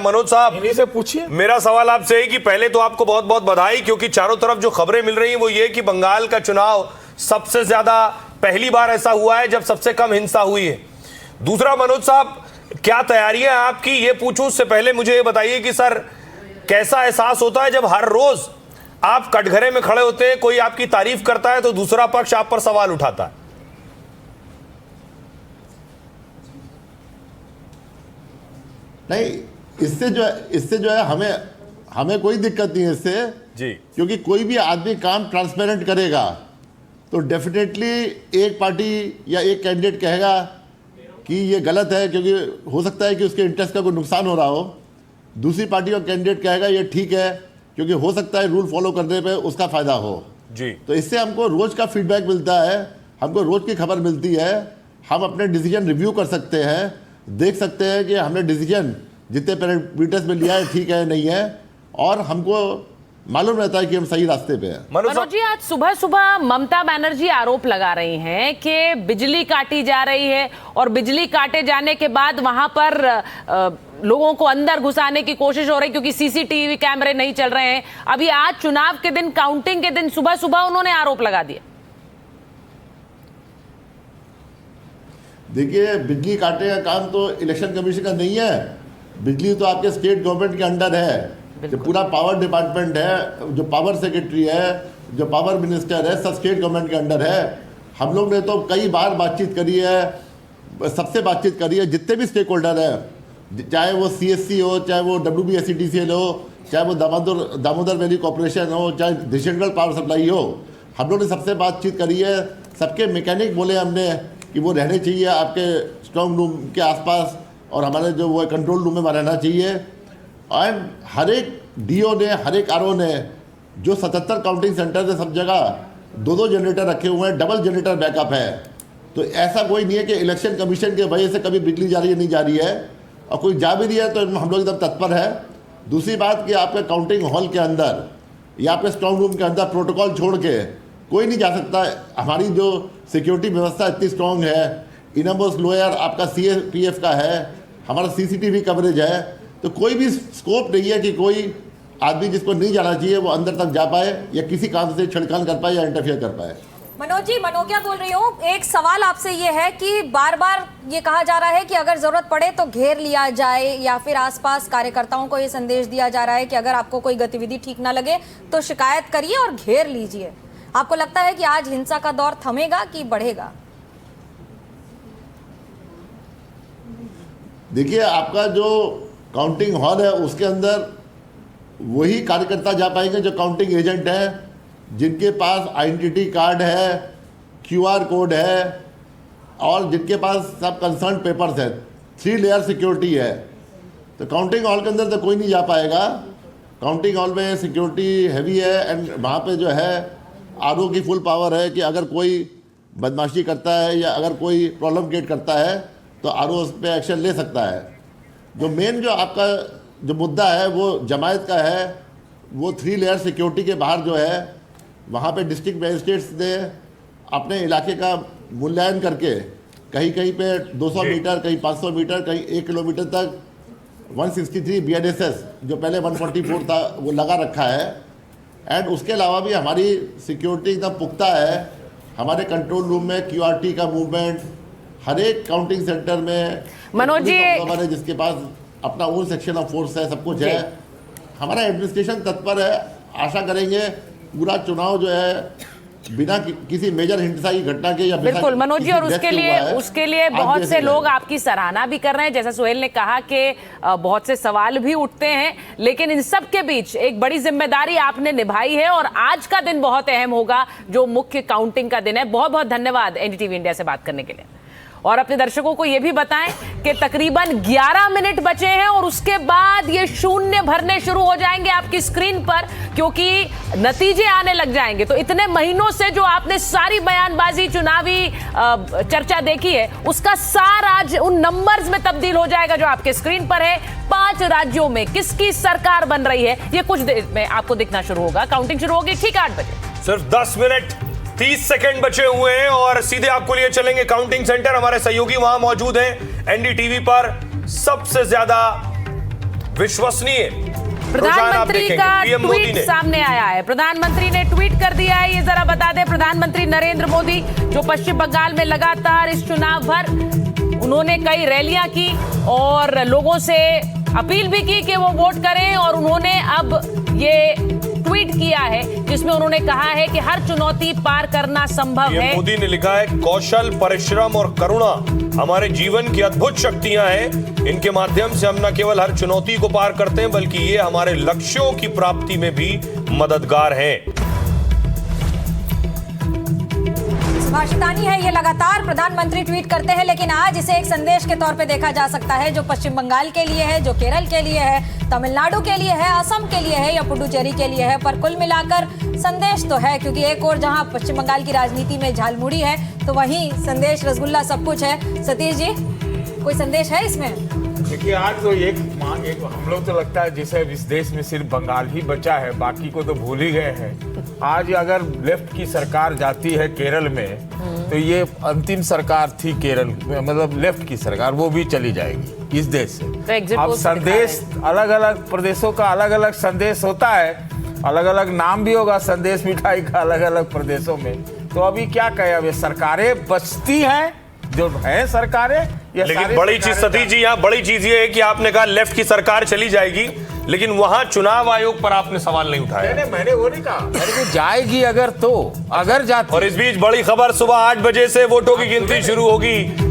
मनोज साहब, इन्हीं से पूछिए। मेरा सवाल आपसे है कि पहले तो आपको बहुत बहुत बधाई, क्योंकि चारों तरफ जो खबरें मिल रही हैं वो ये कि बंगाल का चुनाव सबसे ज्यादा पहली बार ऐसा हुआ है जब सबसे कम हिंसा हुई है। दूसरा, मनोज साहब, क्या तैयारियां आपकी, ये पूछूं उससे पहले मुझे ये बताइए कि सर कैसा एहसास होता है जब हर रोज आप कटघरे में खड़े होते हैं, कोई आपकी तारीफ करता है तो दूसरा पक्ष आप पर सवाल उठाता है। नहीं, इससे जो है हमें कोई दिक्कत नहीं है इससे जी, क्योंकि कोई भी आदमी काम ट्रांसपेरेंट करेगा तो डेफिनेटली एक पार्टी या एक कैंडिडेट कहेगा कि ये गलत है क्योंकि हो सकता है कि उसके इंटरेस्ट का कोई नुकसान हो रहा हो, दूसरी पार्टी का कैंडिडेट कहेगा ये ठीक है क्योंकि हो सकता है रूल फॉलो करने पे उसका फ़ायदा हो जी। तो इससे हमको रोज़ का फीडबैक मिलता है, हमको रोज़ की खबर मिलती है, हम अपने डिसीजन रिव्यू कर सकते हैं, देख सकते हैं कि हमने डिसीजन जितने पैरामीटर्स में लिया है ठीक है नहीं है, और हमको मालूम रहता है कि हम सही रास्ते पे हैं। मनोज जी, आज सुबह सुबह ममता बनर्जी आरोप लगा रही हैं कि बिजली काटी जा रही है और बिजली काटे जाने के बाद वहां पर लोगों को अंदर घुसाने की कोशिश हो रही क्योंकि सीसीटीवी कैमरे नहीं चल रहे हैं। अभी आज चुनाव के दिन, काउंटिंग के दिन सुबह सुबह उन्होंने आरोप लगा दिया। देखिए, बिजली काटने का काम तो इलेक्शन कमीशन का नहीं है, बिजली तो आपके स्टेट गवर्नमेंट के अंडर है। जो पूरा पावर डिपार्टमेंट है, जो पावर सेक्रेटरी है, जो पावर मिनिस्टर है, सब स्टेट गवर्नमेंट के अंडर है। हम लोग ने तो कई बार बातचीत करी है, सबसे बातचीत करी है, जितने भी स्टेक होल्डर है, चाहे वो CSC हो, चाहे वो WBSETCL हो, चाहे वो दामोदर वैली कॉरपोरेशन हो, चाहे सेंट्रल पावर सप्लाई हो, हम लोग ने सबसे बातचीत करी है। सबके मैकेनिक बोले हमने कि वो रहने चाहिए आपके स्ट्रॉन्ग रूम के आसपास और हमारे जो वो कंट्रोल रूम में रहना चाहिए। और हर एक DO ने, हर एक RO ने, जो 77 काउंटिंग सेंटर है सब जगह 2-2 जनरेटर रखे हुए हैं, डबल जनरेटर बैकअप है। तो ऐसा कोई नहीं है कि इलेक्शन कमीशन की वजह से कभी बिजली जा रही है, नहीं जा रही है, और कोई जा भी रही है तो हम लोग एकदम तत्पर है। दूसरी बात कि आपके काउंटिंग हॉल के अंदर या आपके स्ट्रॉन्ग रूम के अंदर प्रोटोकॉल छोड़ के कोई नहीं जा सकता। हमारी जो सिक्योरिटी व्यवस्था इतनी स्ट्रॉन्ग है, इनमोस लोयर आपका CAPF का है, हमारा CCTV कवरेज है, तो कोई भी स्कोप नहीं है कि कोई आदमी जिसको नहीं जाना चाहिए वो अंदर तक जा पाए या किसी काम से छेड़खानी कर पाए या इंटरफियर कर पाए। मनोज जी, मनोकिया बोल रही हूँ। एक सवाल आपसे ये है कि बार बार ये कहा जा रहा है कि अगर जरूरत पड़े तो घेर लिया जाए, या फिर आसपास कार्यकर्ताओं को ये संदेश दिया जा रहा है कि अगर आपको कोई गतिविधि ठीक ना लगे तो शिकायत करिए और घेर लीजिए। आपको लगता है कि आज हिंसा का दौर थमेगा कि बढ़ेगा? देखिए, आपका जो काउंटिंग हॉल है उसके अंदर वही कार्यकर्ता जा पाएंगे जो काउंटिंग एजेंट है, जिनके पास आइडेंटिटी कार्ड है, QR कोड है, और जिनके पास सब कंसर्न पेपर्स है, 3 लेयर सिक्योरिटी है। तो काउंटिंग हॉल के अंदर तो कोई नहीं जा पाएगा। काउंटिंग हॉल में सिक्योरिटी हैवी है, एंड वहाँ पे जो है RO की फुल पावर है कि अगर कोई बदमाशी करता है या अगर कोई प्रॉब्लम क्रिएट करता है तो RO उस पर एक्शन ले सकता है। जो मेन जो आपका जो मुद्दा है वो जमायत का है, वो 3 लेयर सिक्योरिटी के बाहर जो है वहाँ पे डिस्ट्रिक्ट मजिस्ट्रेट्स ने अपने इलाके का मूल्यांकन करके कहीं कहीं पे 200 मीटर, कहीं 500 मीटर, कहीं 1 किलोमीटर तक 163 BNSS जो पहले 144 था वो लगा रखा है। एंड उसके अलावा भी हमारी सिक्योरिटी एकदम पुख्ता है। हमारे कंट्रोल रूम में QRT का मूवमेंट, हर एक काउंटिंग सेंटर में मनोज जी, जिसके पास अपना ओन सेक्शन ऑफ फोर्स है, सब कुछ है। हमारा एडमिनिस्ट्रेशन तत्पर है। आशा करेंगे पूरा चुनाव जो है बिना किसी मेजर हिंसा की घटना के या बिल्कुल मनोज जी, और उसके लिए बहुत से लोग आपकी सराहना भी कर रहे हैं। जैसा सुहेल ने कहा कि बहुत से सवाल भी उठते हैं, लेकिन इन सब के बीच एक बड़ी जिम्मेदारी आपने निभाई है और आज का दिन बहुत अहम होगा, जो मुख्य काउंटिंग का दिन है। बहुत बहुत धन्यवाद NDTV इंडिया से बात करने के लिए। और अपने दर्शकों को यह भी बताएं कि तकरीबन 11 मिनट बचे हैं और उसके बाद ये शून्य भरने शुरू हो जाएंगे आपकी स्क्रीन पर, क्योंकि नतीजे आने लग जाएंगे। तो इतने महीनों से जो आपने सारी बयानबाजी, चुनावी चर्चा देखी है, उसका सार आज उन नंबर्स में तब्दील हो जाएगा जो आपके स्क्रीन पर है। 5 राज्यों में किसकी सरकार बन रही है, ये कुछ देर में आपको दिखना शुरू होगा। काउंटिंग शुरू होगी ठीक 8 बजे। सिर्फ 10 मिनट 30 सेकंड बचे हुए हैं और सीधे आपको लिए चलेंगे काउंटिंग सेंटर। हमारे सहयोगी वहां मौजूद हैं। NDTV पर सबसे ज्यादा विश्वसनीय प्रधानमंत्री का ट्वीट सामने आया है। प्रधानमंत्री ने ट्वीट कर दिया है, ये जरा बता दें। प्रधानमंत्री नरेंद्र मोदी जो पश्चिम बंगाल में लगातार इस चुनाव भर उन्होंने कई रैलियां की और लोगों से अपील भी की कि वो वोट करें, और उन्होंने अब ये ट्वीट किया है जिसमें उन्होंने कहा है कि हर चुनौती पार करना संभव है। मोदी ने लिखा है, कौशल, परिश्रम और करुणा हमारे जीवन की अद्भुत शक्तियां हैं। इनके माध्यम से हम न केवल हर चुनौती को पार करते हैं बल्कि ये हमारे लक्ष्यों की प्राप्ति में भी मददगार हैं। भाषितानी है, ये लगातार प्रधानमंत्री ट्वीट करते हैं, लेकिन आज इसे एक संदेश के तौर पे देखा जा सकता है, जो पश्चिम बंगाल के लिए है, जो केरल के लिए है, तमिलनाडु के लिए है, असम के लिए है या पुडुचेरी के लिए है। पर कुल मिलाकर संदेश तो है, क्योंकि एक और जहां पश्चिम बंगाल की राजनीति में झालमुड़ी है तो वहीं संदेश, रसगुल्ला सब कुछ है। सतीश जी, कोई संदेश है इसमें? देखिए, आज तो एक हम लोग तो लगता है जैसे इस देश में सिर्फ बंगाल ही बचा है, बाकी को तो भूल ही गए हैं। आज अगर लेफ्ट की सरकार जाती है केरल में तो ये अंतिम सरकार थी केरल में, मतलब लेफ्ट की सरकार, वो भी चली जाएगी इस देश से। तो अब संदेश अलग अलग प्रदेशों का अलग अलग संदेश होता है, अलग अलग नाम भी होगा संदेश मिठाई का अलग अलग प्रदेशों में। तो अभी क्या कहें, अब ये सरकारें बचती हैं जो है सरकारें, लेकिन बड़ी चीज सतीश जी, यहाँ बड़ी चीज ये है कि आपने कहा लेफ्ट की सरकार चली जाएगी, लेकिन वहां चुनाव आयोग पर आपने सवाल नहीं उठाया। नहीं, मैंने वो नहीं कहा, अरे वो जाएगी अगर तो, अगर जाती। और इस बीच बड़ी खबर, सुबह 8 बजे से वोटों की गिनती शुरू होगी।